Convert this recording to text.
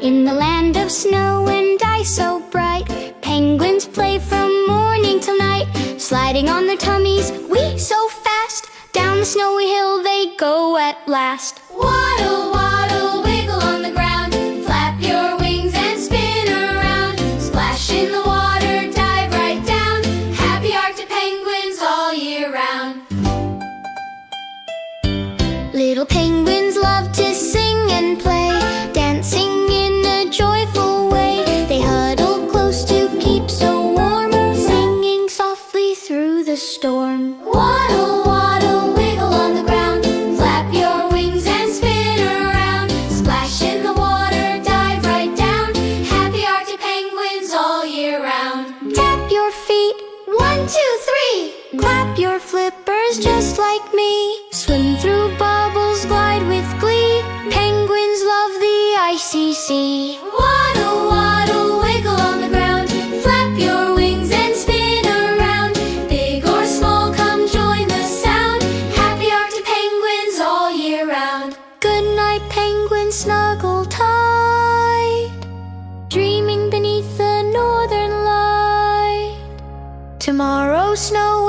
In the land of snow and ice so bright, penguins play from morning till night. Sliding on their tummies, wee so fast, down the snowy hill they go at last. Waddle, waddle, wiggle on the ground, flap your wings and spin around. Splash in the water, dive right down, happy Arctic penguins all year round. Little penguins love to sing and play, dancing in a joyful way. They huddle close to keep so warm, singing softly through the storm. Waddle, waddle, wiggle on the ground, flap your wings and spin around. Splash in the water, dive right down, happy Arctic penguins all year round. Tap your feet, 1, 2, 3. Clap your flippers just like me. Swim through bubbles, glide with glee. Penguins love the icy sea. Waddle, waddle, wiggle on the ground, flap your wings and spin around. Big or small, come join the sound, happy Arctic penguins all year round. Good night, penguins, snuggle tight, dreaming beneath the northern light. Tomorrow snow